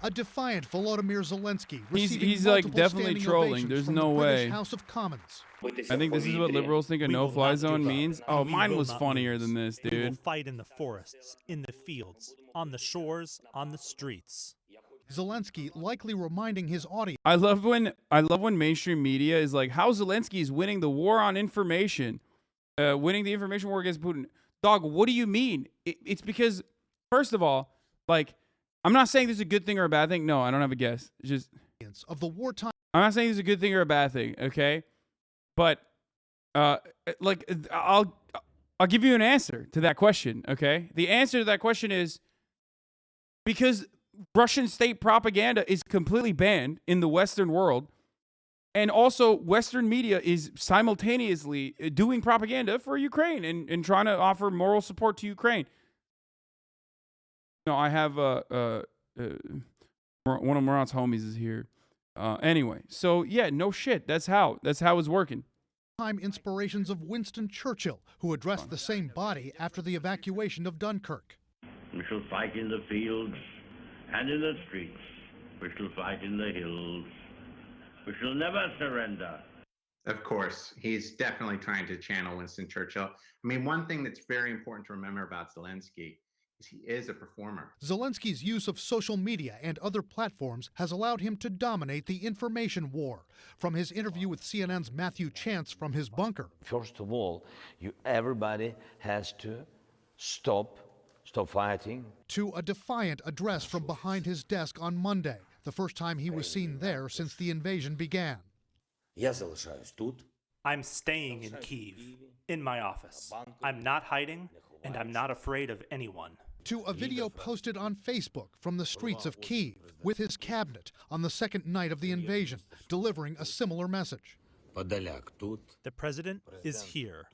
A defiant Volodymyr Zelensky He's like definitely trolling. There's no way. House of Commons. I think this is what liberals think a no-fly zone means. Oh, mine was funnier than this, dude. We will fight in the forests, in the fields, on the shores, on the streets. Zelensky likely reminding his audience. I love when mainstream media is like, how Zelensky is winning the war on information, winning the information war against Putin. Dog, what do you mean? It's because, first of all, like, I'm not saying this is a good thing or a bad thing. No, I don't have a guess. It's just of the wartime. I'm not saying this is a good thing or a bad thing, okay? But like I'll give you an answer to that question, okay? The answer to that question is because Russian state propaganda is completely banned in the Western world, and also Western media is simultaneously doing propaganda for Ukraine and trying to offer moral support to Ukraine. No, I have one of Murat's homies is here. Anyway, so yeah, no shit. That's how it's working. Inspirations of Winston Churchill, who addressed the same body after the evacuation of Dunkirk. We shall fight in the fields and in the streets. We shall fight in the hills. We shall never surrender. Of course, he's definitely trying to channel Winston Churchill. I mean, one thing that's very important to remember about Zelensky is he is a performer. Zelensky's use of social media and other platforms has allowed him to dominate the information war. From his interview with CNN's Matthew Chance from his bunker. First of all, everybody has to stop fighting. To a defiant address from behind his desk on Monday, the first time he was seen there since the invasion began. I'm staying in Kyiv, in my office. I'm not hiding, and I'm not afraid of anyone. To a video posted on Facebook from the streets of Kyiv with his cabinet on the second night of the invasion, delivering a similar message. The president is here.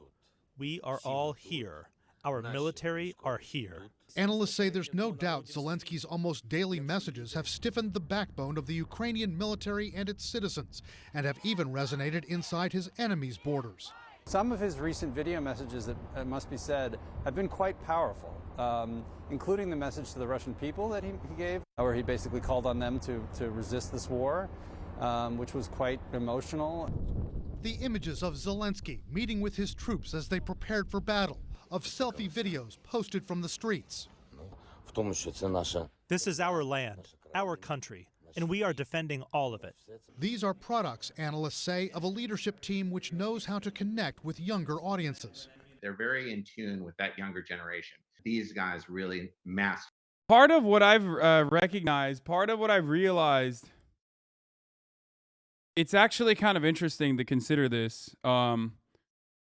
We are all here. Our military are here. Analysts say there's no doubt Zelensky's almost daily messages have stiffened the backbone of the Ukrainian military and its citizens, and have even resonated inside his enemies' borders. Some of his recent video messages, it must be said, have been quite powerful, including the message to the Russian people that he gave, where he basically called on them to resist this war, which was quite emotional. The images of Zelensky meeting with his troops as they prepared for battle, of selfie videos posted from the streets. This is our land, our country, and we are defending all of it. These are products, analysts say, of a leadership team which knows how to connect with younger audiences. They're very in tune with that younger generation. These guys really master. Part of what I've recognized, part of what I've realized, it's actually kind of interesting to consider this.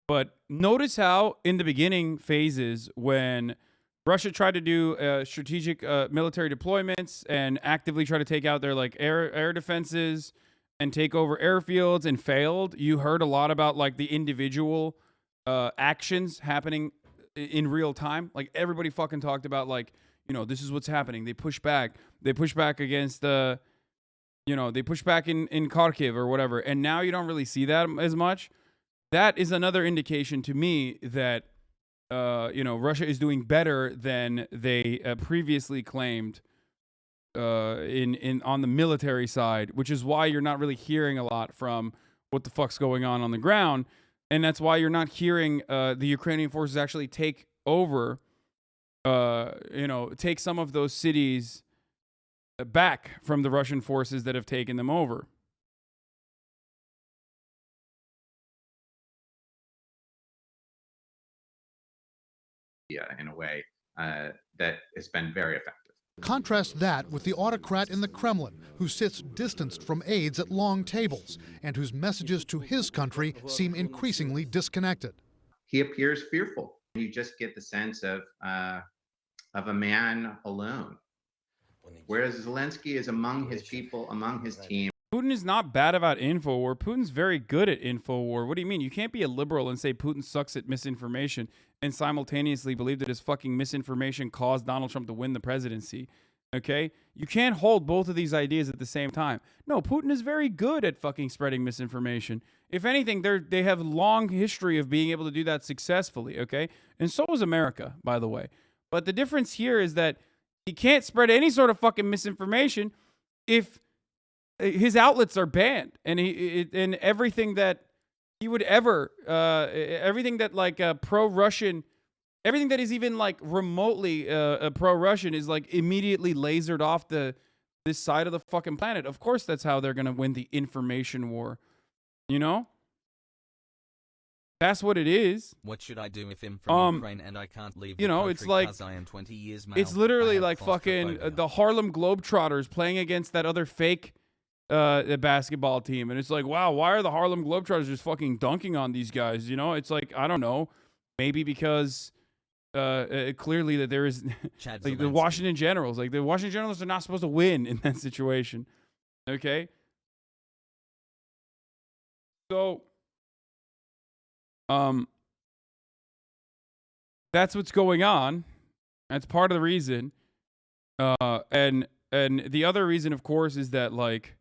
But notice how in the beginning phases when Russia tried to do strategic military deployments and actively try to take out their like air defenses and take over airfields and failed, you heard a lot about like the individual actions happening in real time. Like everybody fucking talked about like, you know, this is what's happening. They push back. They push back against they push back in Kharkiv or whatever. And now you don't really see that as much. That is another indication to me that Russia is doing better than they previously claimed on the military side, which is why you're not really hearing a lot from what the fuck's going on the ground, and that's why you're not hearing the Ukrainian forces actually take over, take some of those cities back from the Russian forces that have taken them over. In a way that has been very effective. Contrast that with the autocrat in the Kremlin, who sits distanced from aides at long tables and whose messages to his country seem increasingly disconnected. He appears fearful. You just get the sense of a man alone, whereas Zelensky is among his people, among his team. Putin is not bad about InfoWar. Putin's very good at InfoWar. What do you mean? You can't be a liberal and say Putin sucks at misinformation and simultaneously believe that his fucking misinformation caused Donald Trump to win the presidency. Okay? You can't hold both of these ideas at the same time. No, Putin is very good at fucking spreading misinformation. If anything, they have a long history of being able to do that successfully, okay? And so is America, by the way. But the difference here is that he can't spread any sort of fucking misinformation if his outlets are banned and and everything that he would ever, everything that like pro-Russian, everything that is even like remotely pro-Russian is like immediately lasered off this side of the fucking planet. Of course, that's how they're gonna win the information war. You know, that's what it is. What should I do if I'm from Ukraine and I can't leave? You know, it's like I am 20 years it's literally like fucking the Harlem Globetrotters playing against that other fake basketball team, and it's like, wow, why are the Harlem Globetrotters just fucking dunking on these guys? You know, it's like, I don't know, maybe because clearly that there is like the Washington Generals, like the Washington Generals are not supposed to win in that situation. Okay, so that's what's going on. That's part of the reason, and the other reason, of course, is that like,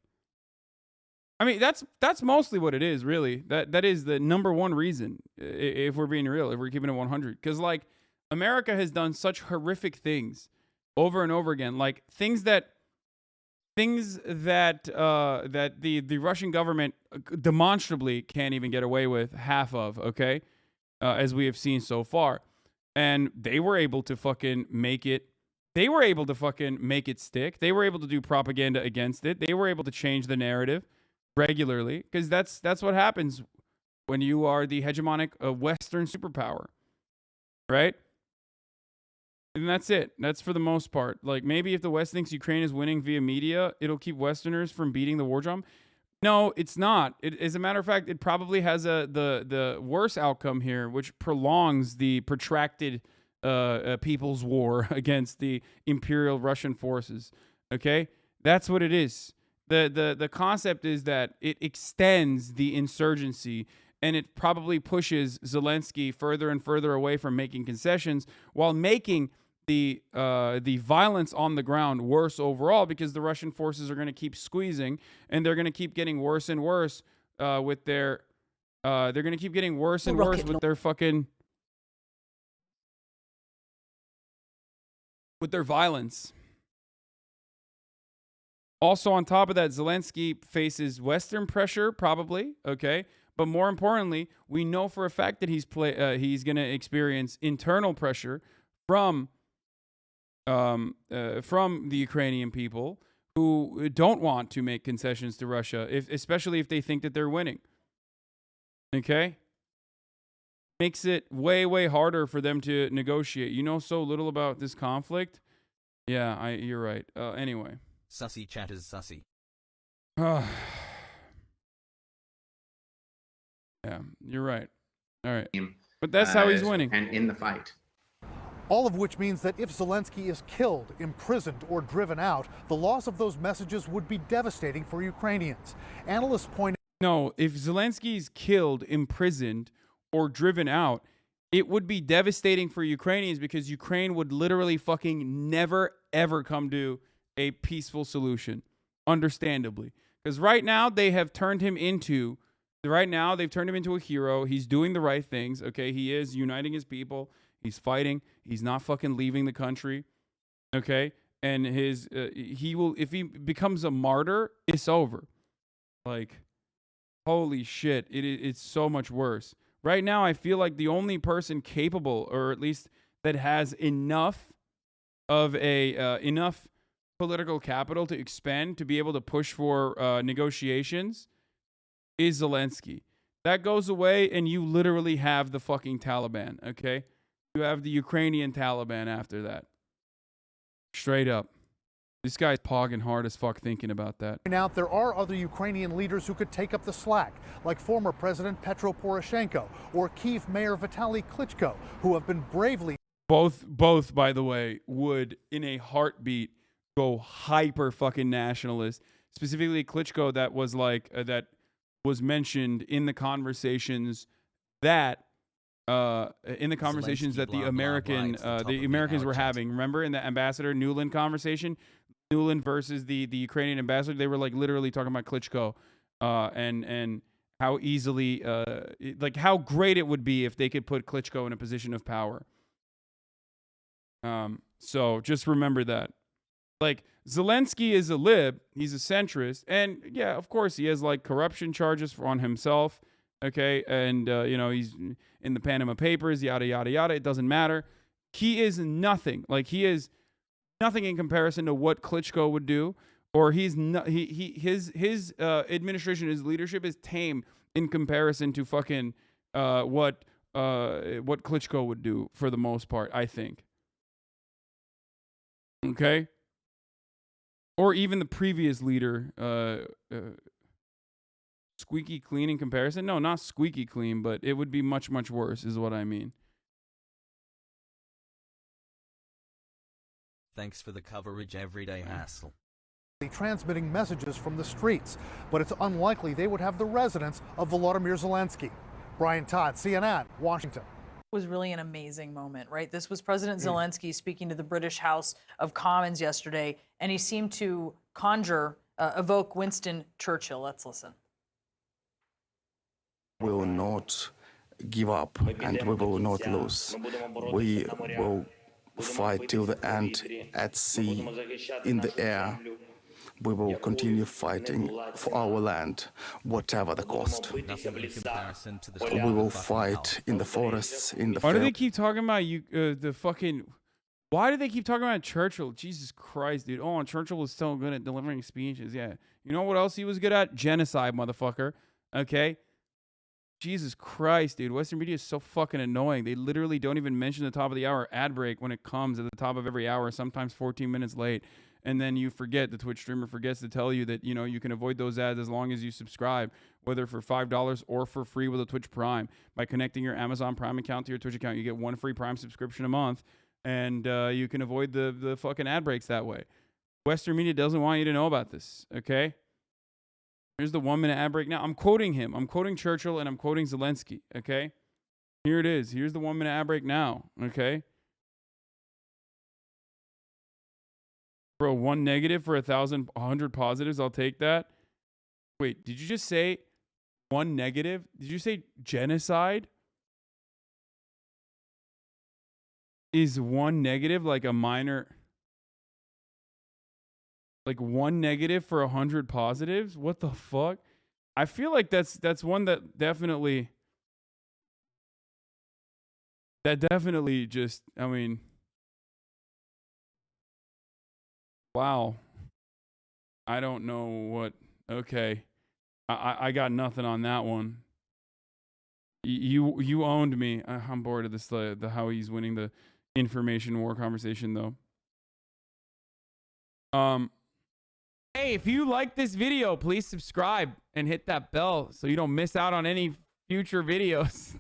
I mean, that's mostly what it is, really. That is the number one reason, if we're being real, if we're keeping it 100. Because, like, America has done such horrific things over and over again. Like, things that the Russian government demonstrably can't even get away with half of, okay? As we have seen so far. And they were able to fucking make it. They were able to fucking make it stick. They were able to do propaganda against it. They were able to change the narrative regularly, because that's what happens when you are the hegemonic Western superpower, right? And that's it. That's for the most part. Like, maybe if the West thinks Ukraine is winning via media, it'll keep Westerners from beating the war drum. No, it's not. As a matter of fact, it probably has the worse outcome here, which prolongs the protracted people's war against the Imperial Russian forces. Okay, that's what it is. The concept is that it extends the insurgency, and it probably pushes Zelensky further and further away from making concessions, while making the violence on the ground worse overall, because the Russian forces are going to keep squeezing, and they're going to keep getting worse and worse with their they're going to keep getting worse and worse with their fucking with their violence. Also, on top of that, Zelensky faces Western pressure, probably, okay? But more importantly, we know for a fact that he's going to experience internal pressure from the Ukrainian people, who don't want to make concessions to Russia, especially if they think that they're winning. Okay? Makes it way, way harder for them to negotiate. You know so little about this conflict. Yeah, you're right. Anyway. Sussy chat is sussy. Yeah, you're right. All right. But that's how he's winning. And in the fight. All of which means that if Zelensky is killed, imprisoned, or driven out, the loss of those messages would be devastating for Ukrainians. Analysts point out. No, if Zelensky's killed, imprisoned, or driven out, it would be devastating for Ukrainians, because Ukraine would literally fucking never, ever come to a peaceful solution, understandably. Because right now, they've turned him into a hero. He's doing the right things, okay? He is uniting his people. He's fighting. He's not fucking leaving the country, okay? And he will, if he becomes a martyr, it's over. Like, holy shit, it's so much worse. Right now, I feel like the only person capable, or at least that has enough of enough political capital to expend to be able to push for negotiations, is Zelensky. That goes away, and you literally have the fucking Taliban, okay? You have the Ukrainian Taliban after that. Straight up. This guy's pogging hard as fuck thinking about that. Now, there are other Ukrainian leaders who could take up the slack, like former President Petro Poroshenko or Kyiv Mayor Vitaly Klitschko, who have been bravely... Both, by the way, would, in a heartbeat, go hyper fucking nationalist. Specifically, Klitschko, that was mentioned in the conversations that the Americans were having. Remember, in the Ambassador Nuland conversation, Nuland versus the Ukrainian ambassador, they were like literally talking about Klitschko and how easily like how great it would be if they could put Klitschko in a position of power. So just remember that. Like, Zelensky is a lib. He's a centrist. And yeah, of course, he has like corruption charges on himself. Okay. And, you know, he's in the Panama Papers, yada, yada, yada. It doesn't matter. He is nothing. Like, he is nothing in comparison to what Klitschko would do. Or his administration, his leadership is tame in comparison to fucking what Klitschko would do for the most part, I think. Okay? Or even the previous leader, squeaky clean in comparison. No, not squeaky clean, but it would be much, much worse is what I mean. Thanks for the coverage everyday, Hassel. Transmitting messages from the streets, but it's unlikely they would have the residence of Volodymyr Zelensky. Brian Todd, CNN, Washington. Was really an amazing moment, right? This was President Zelensky speaking to the British House of Commons yesterday, and he seemed to evoke Winston Churchill. Let's listen. We will not give up and we will not lose. We will fight till the end, at sea, in the air. We will continue fighting for our land, whatever the cost. Nothing in comparison to the We will fight in the forests, in the Why do they fields. keep talking about why do they keep talking about Churchill? Jesus Christ, dude. Oh, and Churchill was so good at delivering speeches. Yeah. You know what else he was good at? Genocide, motherfucker. Okay? Jesus Christ, dude. Western media is so fucking annoying. They literally don't even mention the top of the hour ad break when it comes at the top of every hour, sometimes 14 minutes late. And then you forget, the Twitch streamer forgets to tell you that, you know, you can avoid those ads as long as you subscribe, whether for $5 or for free with a Twitch Prime. By connecting your Amazon Prime account to your Twitch account, you get one free Prime subscription a month, and you can avoid the fucking ad breaks that way. Western media doesn't want you to know about this, okay? Here's the 1 minute ad break now. I'm quoting him. I'm quoting Churchill, and I'm quoting Zelensky, okay? Here it is. Here's the 1 minute ad break now, okay? Bro, 1 negative for 100 positives. I'll take that. Wait, did you just say 1 negative? Did you say genocide? Is 1 negative like a minor? Like 1 negative for 100 positives? What the fuck? I feel like that's one that definitely just, I mean, wow. I don't know what. Okay. I got nothing on that one. You owned me. I'm bored of this, the how he's winning the information war conversation, though. Hey, if you like this video, please subscribe and hit that bell so you don't miss out on any future videos.